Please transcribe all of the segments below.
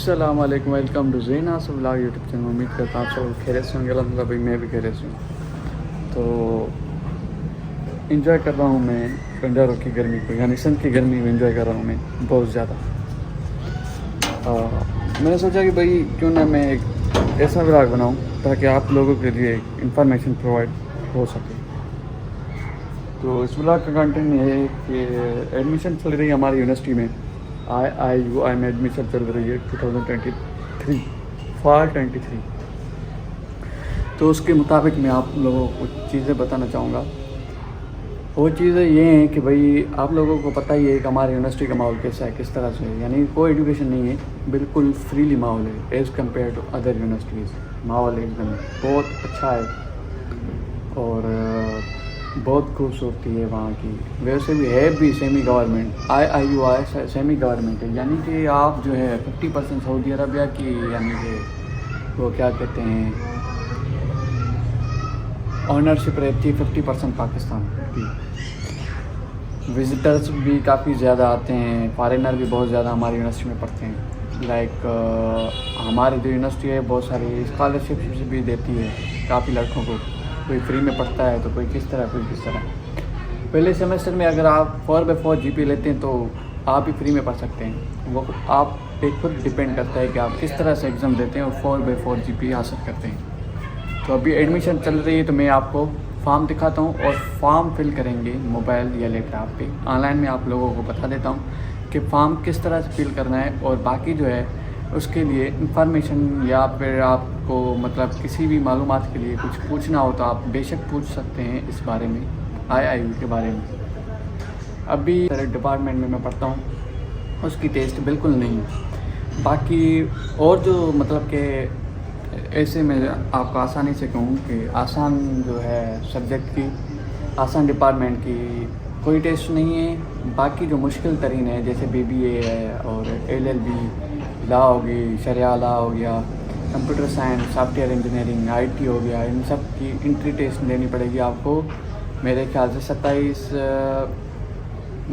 अस्सलाम वालेकुम, welcome to Zeena's vlog YouTube channel. उम्मीद करता हूँ आप सब खैरियत से होंगे। अल्हम्दुलिल्लाह भाई मैं भी खैरियत से हूँ। तो इंजॉय कर रहा हूँ मैं पंजारों की गर्मी को, यानी सन की गर्मी में इंजॉय कर रहा हूँ मैं बहुत ज़्यादा। मैंने सोचा कि भाई क्यों ना मैं एक ऐसा व्लॉग बनाऊँ ताकि आप लोगों के लिए इंफॉर्मेशन प्रोवाइड हो सके। तो इस व्लॉग का कंटेंट ये है कि एडमिशन चल रही है हमारी यूनिवर्सिटी में। आई में एडमिशन चल रही है 2023 फॉल 23। तो उसके मुताबिक मैं आप लोगों को कुछ चीज़ें बताना चाहूँगा। वो चीज़ें ये हैं कि भाई आप लोगों को पता ही है कि हमारी यूनिवर्सिटी का माहौल कैसा है, किस तरह से है। यानी कोई एजुकेशन नहीं है, बिल्कुल फ्रीली माहौल है as compare to other universities. माहौल एकदम बहुत अच्छा है और बहुत खूबसूरती है वहाँ की। वैसे भी है भी सेमी गवर्नमेंट, आई सेमी गवर्नमेंट है, यानी कि आप जो है 50% सऊदी अरबिया की, यानी कि वो क्या कहते हैं ऑनरशिप रहती है 50% पाकिस्तान की। विज़िटर्स भी काफ़ी ज़्यादा आते हैं, फॉरेनर भी बहुत ज़्यादा हमारी यूनिवर्सिटी में पढ़ते हैं। हमारी जो यूनिवर्सिटी है बहुत सारी स्कॉलरशिप्स भी देती है काफ़ी लड़कों को। कोई फ्री में पढ़ता है तो कोई किस तरह, कोई किस तरह। पहले सेमेस्टर में अगर आप 4/4 GPA लेते हैं तो आप भी फ्री में पढ़ सकते हैं। वो आप पे खुद डिपेंड करता है कि आप किस तरह से एग्ज़ाम देते हैं और 4/4 GPA हासिल करते हैं। तो अभी एडमिशन चल रही है तो मैं आपको फॉर्म दिखाता हूँ और फॉर्म फिल करेंगे मोबाइल या लैपटॉप पे। ऑनलाइन में आप लोगों को बता देता हूँ कि फॉर्म किस तरह से फिल करना है। और बाकी जो है उसके लिए इंफॉर्मेशन या फिर आपको मतलब किसी भी मालूमात के लिए कुछ पूछना हो तो आप बेशक पूछ सकते हैं इस बारे में, IIU के बारे में। अभी डिपार्टमेंट में मैं पढ़ता हूँ उसकी टेस्ट बिल्कुल नहीं है। बाकी और जो मतलब कि ऐसे मैं आपको आसानी से कहूँ कि आसान जो है सब्जेक्ट की, आसान डिपार्टमेंट की कोई टेस्ट नहीं है। बाकी जो मुश्किल तरीन है जैसे BBA है और LLB लॉ हो गई, शरिया लॉ हो गया, computer science, software engineering, IT हो गया, इन सब की एंट्री टेस्ट देनी पड़ेगी आपको। मेरे ख्याल से 27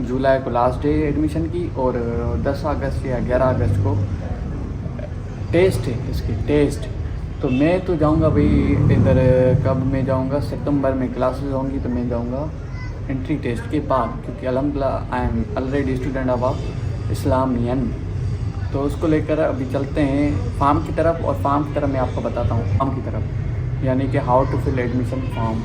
जुलाई को लास्ट डे एडमिशन की और 10 अगस्त या 11 अगस्त को टेस्ट है इसकी टेस्ट। तो मैं तो जाऊंगा भाई इधर, कब मैं जाऊंगा, सितंबर में क्लासेस होंगी तो मैं जाऊंगा एंट्री टेस्ट के बाद, क्योंकि अल्हम्दुलिल्लाह I am already student of इस्लामियन। तो उसको लेकर अभी चलते हैं फॉर्म की तरफ। और फॉर्म की तरफ मैं आपको बताता हूँ फॉर्म की तरफ, यानी कि how to fill admission form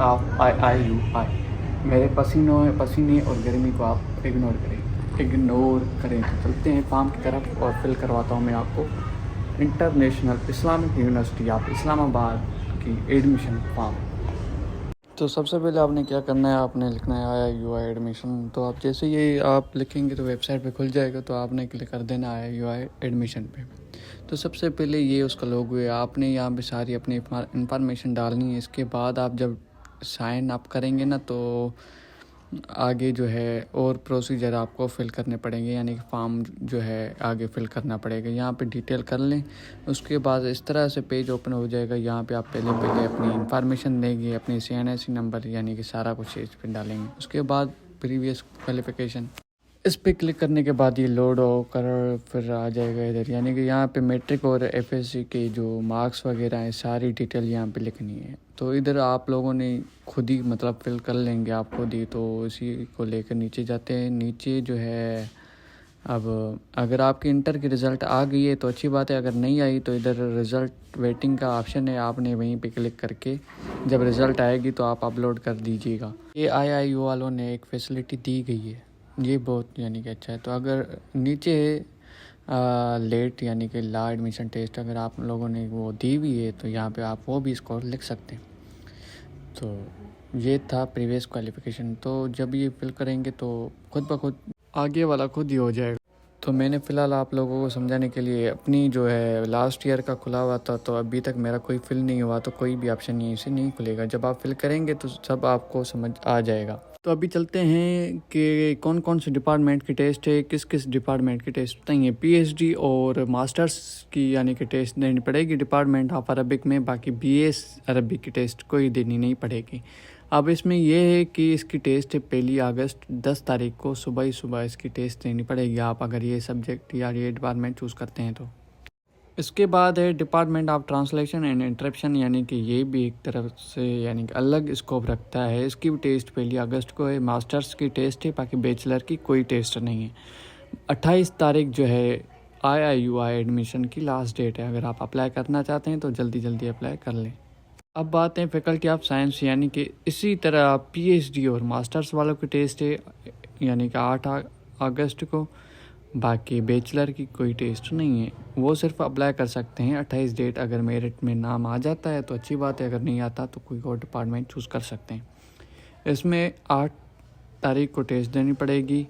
of IIUI। मेरे पसीने और गर्मी को आप इग्नोर करें। तो चलते हैं फॉर्म की तरफ और फिल करवाता हूँ मैं आपको international Islamic university of Islamabad की एडमिशन फॉर्म। तो सबसे पहले आपने क्या करना है, आपने लिखना है IIUI एडमिशन। तो आप जैसे ये आप लिखेंगे तो वेबसाइट पे खुल जाएगा, तो आपने क्लिक कर देना IIUI एडमिशन पे। तो सबसे पहले ये उसका लोगो है, आपने यहाँ पे सारी अपनी इंफॉर्मेशन डालनी है। इसके बाद आप जब साइन अप करेंगे ना तो आगे जो है और प्रोसीजर आपको फिल करने पड़ेंगे, यानी कि फॉर्म जो है आगे फिल करना पड़ेगा। यहाँ पे डिटेल कर लें, उसके बाद इस तरह से पेज ओपन हो जाएगा। यहाँ पे आप पहले अपनी इंफॉर्मेशन देंगे, अपनी CNSE नंबर, यानी कि सारा कुछ इस पर डालेंगे। उसके बाद प्रीवियस क्वालिफ़िकेशन, इस पर क्लिक करने के बाद ये लोड होकर फिर आ जाएगा इधर, यानी कि यहाँ पे मैट्रिक और FSC के जो मार्क्स वगैरह हैं सारी डिटेल यहाँ पे लिखनी है। तो इधर आप लोगों ने खुद ही मतलब फिल कर लेंगे आप खुद ही। तो इसी को लेकर नीचे जाते हैं। नीचे जो है अब अगर आपकी इंटर की रिज़ल्ट आ गई है तो अच्छी बात है, अगर नहीं आई तो इधर रिज़ल्ट वेटिंग का ऑप्शन है, आपने वहीं पे क्लिक करके जब रिज़ल्ट आएगी तो आप अपलोड कर दीजिएगा। ये IIU वालों ने एक फैसिलिटी दी गई है, ये बहुत यानी कि अच्छा है। तो अगर नीचे लेट यानी कि ला एडमिशन टेस्ट अगर आप लोगों ने वो दी हुई है तो यहाँ पे आप वो भी स्कोर लिख सकते हैं। तो ये था प्रीवियस क्वालिफ़िकेशन। तो जब ये फिल करेंगे तो खुद ब खुद आगे वाला खुद ही हो जाएगा। तो मैंने फ़िलहाल आप लोगों को समझाने के लिए अपनी जो है लास्ट ईयर का खुला हुआ था, तो अभी तक मेरा कोई फिल नहीं हुआ, तो कोई भी ऑप्शन यहीं से नहीं खुलेगा। जब आप फिल करेंगे तो सब आपको समझ आ जाएगा। तो अभी चलते हैं कि कौन कौन से डिपार्टमेंट की टेस्ट है, किस किस डिपार्टमेंट की टेस्ट बताएंगे। PhD और मास्टर्स की यानी कि टेस्ट देनी पड़ेगी डिपार्टमेंट ऑफ अरबिक में। बाकी BS अरबिक की टेस्ट कोई देनी नहीं पड़ेगी। अब इसमें ये है कि इसकी टेस्ट है 1 अगस्त 10 तारीख को सुबह ही सुबह इसकी टेस्ट देनी पड़ेगी, आप अगर ये सब्जेक्ट या ये डिपार्टमेंट चूज़ करते हैं तो। इसके बाद है department of translation and interruption, यानी कि ये भी एक तरफ से यानी कि अलग स्कोप रखता है। इसकी भी टेस्ट 1 अगस्त को है। मास्टर्स की टेस्ट है, बाकी बैचलर की कोई टेस्ट नहीं है। 28 तारीख जो है IIUI एडमिशन की लास्ट डेट है। अगर आप अप्लाई करना चाहते हैं तो जल्दी जल्दी अप्लाई कर लें। अब बात है फैकल्टी ऑफ साइंस, यानी कि इसी तरह PhD और मास्टर्स वालों की टेस्ट है यानी कि 8 अगस्त को। बाकी बैचलर की कोई टेस्ट नहीं है, वो सिर्फ अप्लाई कर सकते हैं 28 डेट। अगर मेरिट में नाम आ जाता है तो अच्छी बात है, अगर नहीं आता तो कोई और डिपार्टमेंट चूज़ कर सकते हैं। इसमें 8 तारीख को टेस्ट देनी पड़ेगी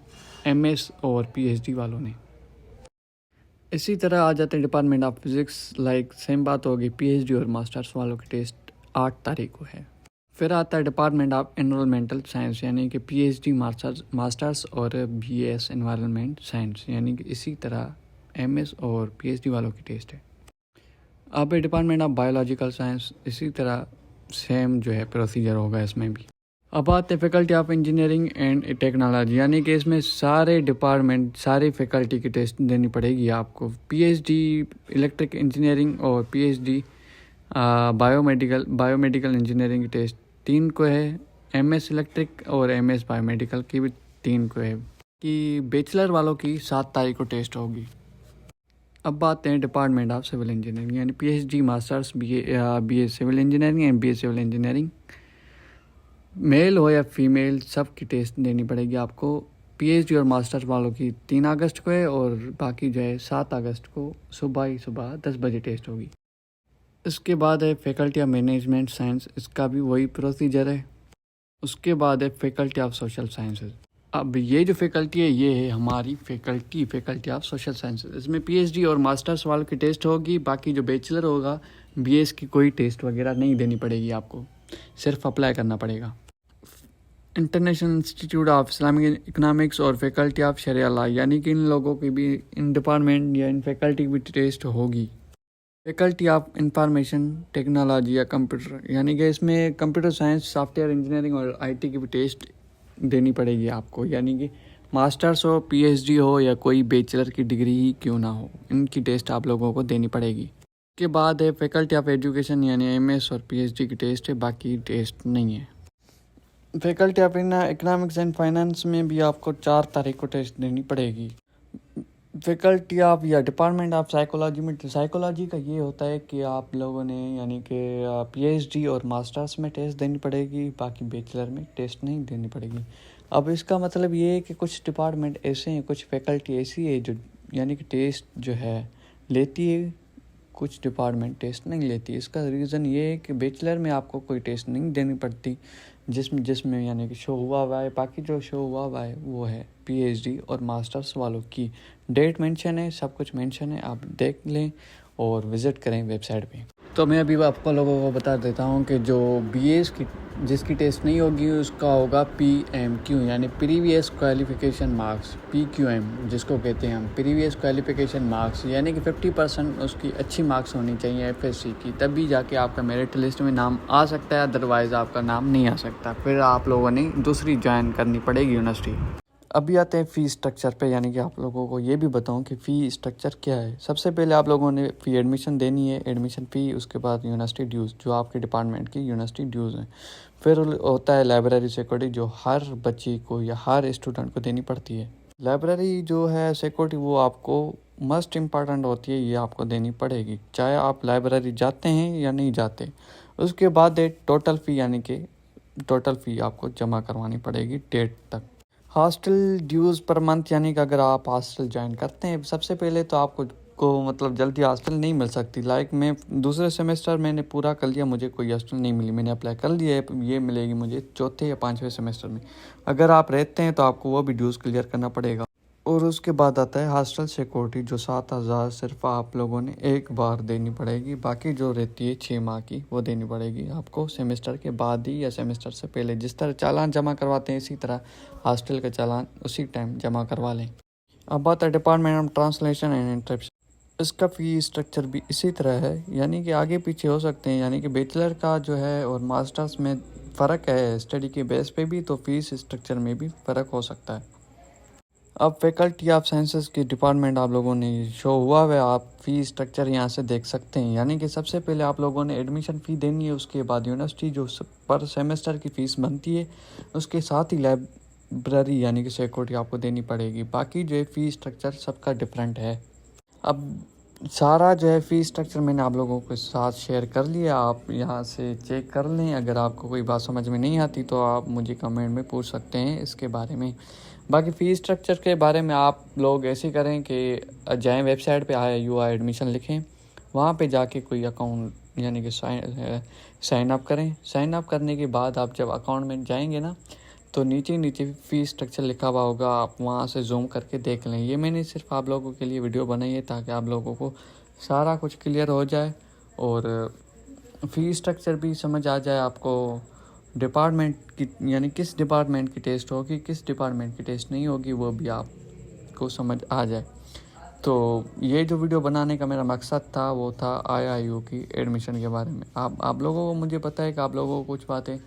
MS और PhD वालों ने। इसी तरह आ जाते हैं department of physics, like same बात होगी, PhD और मास्टर्स वालों की टेस्ट 8 तारीख को है। फिर आता है डिपार्टमेंट ऑफ एनवायरमेंटल साइंस, यानी कि PhD मास्टर्स और BS एनवायरनमेंट साइंस, यानी कि इसी तरह MS और PhD वालों की टेस्ट है। अब है डिपार्टमेंट ऑफ बायोलॉजिकल साइंस, इसी तरह सेम जो है प्रोसीजर होगा इसमें भी। अब आते हैं faculty of engineering and technology, यानी कि इसमें सारे डिपार्टमेंट सारी फैकल्टी की टेस्ट देनी पड़ेगी आपको। PhD इलेक्ट्रिक इंजीनियरिंग और PhD बायोमेडिकल इंजीनियरिंग की टेस्ट 3 को है। MS इलेक्ट्रिक और MS बायोमेडिकल की भी 3 को है। कि बैचलर वालों की 7 तारीख को टेस्ट होगी। अब बात हैं डिपार्टमेंट ऑफ सिविल इंजीनियरिंग, यानी PhD masters BA civil engineering and BA civil engineering, male हो या फीमेल सब की टेस्ट देनी पड़ेगी आपको। PhD और मास्टर्स वालों की 3 अगस्त को है और बाकी जो है 7 अगस्त को सुबह ही सुबह 10 बजे टेस्ट होगी। इसके बाद है फैकल्टी ऑफ मैनेजमेंट साइंस, इसका भी वही प्रोसीजर है। उसके बाद है फैकल्टी ऑफ सोशल साइंसेज। अब ये जो फैकल्टी है ये है हमारी फैकल्टी ऑफ सोशल साइंसेज। इसमें PhD और मास्टर्स वालों की टेस्ट होगी, बाकी जो बैचलर होगा BS की कोई टेस्ट वगैरह नहीं देनी पड़ेगी आपको, सिर्फ अप्लाई करना पड़ेगा। International institute of Islamic economics और फैकल्टी ऑफ शरिया लॉ, यानी कि इन लोगों की भी इन डिपार्टमेंट या इन फैकल्टी की भी टेस्ट होगी। फैकल्टी ऑफ इंफॉर्मेशन टेक्नोलॉजी या कंप्यूटर, यानी कि इसमें कंप्यूटर साइंस, सॉफ्टवेयर इंजीनियरिंग और IT की भी टेस्ट देनी पड़ेगी आपको, यानी कि मास्टर्स हो, PhD हो या कोई बैचलर की डिग्री ही क्यों ना हो, इनकी टेस्ट आप लोगों को देनी पड़ेगी। उसके बाद है फैकल्टी ऑफ एजुकेशन, यानी MS और PhD की टेस्ट है, बाकी टेस्ट नहीं है। Faculty of economics and finance में भी आपको 4 तारीख को टेस्ट देनी पड़ेगी। फैकल्टी ऑफ या डिपार्टमेंट ऑफ साइकोलॉजी में, साइकोलॉजी का ये होता है कि आप लोगों ने यानी कि PhD और मास्टर्स में टेस्ट देनी पड़ेगी, बाकी बैचलर में टेस्ट नहीं देनी पड़ेगी। अब इसका मतलब ये है कि कुछ डिपार्टमेंट ऐसे हैं, कुछ फैकल्टी ऐसी है जो यानी कि टेस्ट जो है लेती है, कुछ डिपार्टमेंट टेस्ट नहीं लेती। इसका रीज़न ये है कि बैचलर में आपको कोई टेस्ट नहीं देनी पड़ती, जिसमें यानी कि शो हुआ है। बाकी जो शो हुआ है वो है PhD और मास्टर्स वालों की डेट मेंशन है, सब कुछ मेंशन है, आप देख लें और विज़िट करें वेबसाइट पे। तो मैं अभी आपको लोगों को बता देता हूँ कि जो BS की जिसकी टेस्ट नहीं होगी उसका होगा PMQ, यानी प्रीवियस क्वालिफिकेशन मार्क्स, PQM जिसको कहते हैं हम, प्रीवियस क्वालिफिकेशन मार्क्स, यानी कि 50% उसकी अच्छी मार्क्स होनी चाहिए FSC की, तभी जाके आपका मेरिट लिस्ट में नाम आ सकता है, अदरवाइज़ आपका नाम नहीं आ सकता, फिर आप लोगों ने दूसरी ज्वाइन करनी पड़ेगी यूनिवर्सिटी। अभी आते हैं फ़ी स्ट्रक्चर पे, यानी कि आप लोगों को ये भी बताऊं कि फ़ी स्ट्रक्चर क्या है। सबसे पहले आप लोगों ने फ़ी एडमिशन देनी है, एडमिशन फ़ी, उसके बाद यूनिवर्सिटी ड्यूज़ जो आपके डिपार्टमेंट की यूनिवर्सिटी ड्यूज़ हैं। फिर होता है लाइब्रेरी सिक्योरिटी जो हर बच्चे को या हर स्टूडेंट को देनी पड़ती है। लाइब्रेरी जो है सिक्योरिटी वो आपको मस्ट इम्पॉर्टेंट होती है, ये आपको देनी पड़ेगी चाहे आप लाइब्रेरी जाते हैं या नहीं जाते। उसके बाद टोटल फ़ी, यानी कि टोटल फ़ी आपको जमा करवानी पड़ेगी डेट तक। हॉस्टल ड्यूज़ पर मंथ, यानी कि अगर आप हॉस्टल ज्वाइन करते हैं सबसे पहले तो आपको मतलब जल्दी हॉस्टल नहीं मिल सकती। लाइक मैं दूसरे सेमेस्टर मैंने पूरा कर लिया, मुझे कोई हॉस्टल नहीं मिली, मैंने अप्लाई कर लिया है, ये मिलेगी मुझे चौथे या 5वें सेमेस्टर में। अगर आप रहते हैं तो आपको वो भी ड्यूज़ क्लियर करना पड़ेगा। और उसके बाद आता है हॉस्टल सिक्योरिटी जो 7,000 सिर्फ आप लोगों ने एक बार देनी पड़ेगी, बाकी जो रहती है 6 माह की वो देनी पड़ेगी आपको सेमेस्टर के बाद ही या सेमेस्टर से पहले। जिस तरह चालान जमा करवाते हैं इसी तरह हॉस्टल का चालान उसी टाइम जमा करवा लें। अब बात है department of translation and interruption. इसका फ़ी स्ट्रक्चर भी इसी तरह है, यानी कि आगे पीछे हो सकते हैं, यानी कि बैचलर का जो है और मास्टर्स में फ़र्क है स्टडी के बेस पे भी, तो फ़ीस स्ट्रक्चर में भी फ़र्क हो सकता है। अब फैकल्टी ऑफ साइंसेस के डिपार्टमेंट आप लोगों ने शो हुआ है, आप फ़ी स्ट्रक्चर यहाँ से देख सकते हैं। यानी कि सबसे पहले आप लोगों ने एडमिशन फ़ी देनी है, उसके बाद यूनिवर्सिटी जो पर सेमेस्टर की फ़ीस बनती है, उसके साथ ही लाइब्रेरी यानी कि सिक्योरिटी आपको देनी पड़ेगी। बाकी जो है फ़ी स्ट्रक्चर सबका डिफरेंट है। अब सारा जो है फ़ी स्ट्रक्चर मैंने आप लोगों के साथ शेयर कर लिया, आप यहाँ से चेक कर लें। अगर आपको कोई बात समझ में नहीं आती तो आप मुझे कमेंट में पूछ सकते हैं इसके बारे में। बाकी फ़ी स्ट्रक्चर के बारे में आप लोग ऐसे करें कि जाएं वेबसाइट पे IIUI एडमिशन लिखें, वहाँ पे जाके कोई अकाउंट यानी कि साइन अप करें। साइन अप करने के बाद आप जब अकाउंट में जाएंगे ना, तो नीचे नीचे फ़ी स्ट्रक्चर लिखा हुआ होगा, आप वहाँ से जूम करके देख लें। ये मैंने सिर्फ आप लोगों के लिए वीडियो बनाई है ताकि आप लोगों को सारा कुछ क्लियर हो जाए और फ़ी स्ट्रक्चर भी समझ आ जाए आपको। डिपार्टमेंट की यानी किस डिपार्टमेंट की टेस्ट होगी, किस डिपार्टमेंट की टेस्ट नहीं होगी, वो भी आपको समझ आ जाए। तो ये जो वीडियो बनाने का मेरा मकसद था वो था IIU की एडमिशन के बारे में। आप लोगों को, मुझे पता है कि आप लोगों को कुछ बातें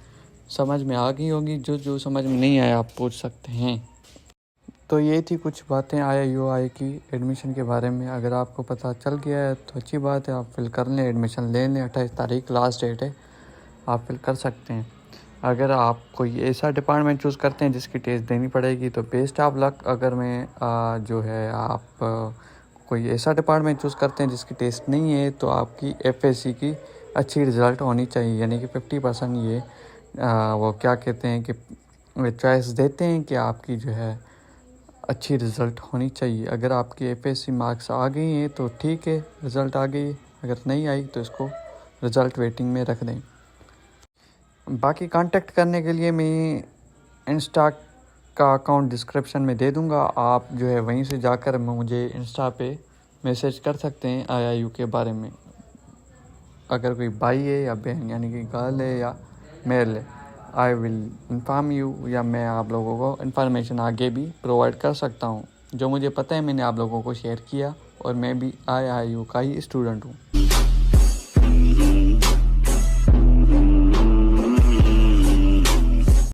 समझ में आ गई होगी, जो समझ में नहीं आया आप पूछ सकते हैं। तो ये थी कुछ बातें IIUI की एडमिशन के बारे में। अगर आपको पता चल गया है तो अच्छी बात है, आप फिल कर लें, एडमिशन ले लें। 28 तारीख लास्ट डेट है, आप फिल कर सकते हैं। अगर आप कोई ऐसा डिपार्टमेंट चूज़ करते हैं जिसकी टेस्ट देनी पड़ेगी तो बेस्ट ऑफ लक। अगर मैं जो है आप कोई ऐसा डिपार्टमेंट चूज़ करते हैं जिसकी टेस्ट नहीं है तो आपकी FSC की अच्छी रिज़ल्ट होनी चाहिए, यानी कि 50% ये वो क्या कहते हैं कि चॉइस देते हैं कि आपकी जो है अच्छी रिज़ल्ट होनी चाहिए। अगर आपकी FSC मार्क्स आ गई हैं तो ठीक है, रिज़ल्ट आ गई। अगर नहीं आई तो इसको रिज़ल्ट वेटिंग में रख दें। बाकी कांटेक्ट करने के लिए मैं इंस्टा का अकाउंट डिस्क्रिप्शन में दे दूंगा, आप जो है वहीं से जाकर मुझे इंस्टा पे मैसेज कर सकते हैं IIU के बारे में। अगर कोई भाई है या बहन यानी कि गर्ल है या मेल है, आई विल इन्फॉर्म यू, या मैं आप लोगों को इन्फॉर्मेशन आगे भी प्रोवाइड कर सकता हूँ। जो मुझे पता है मैंने आप लोगों को शेयर किया, और मैं भी IIU का ही स्टूडेंट हूँ।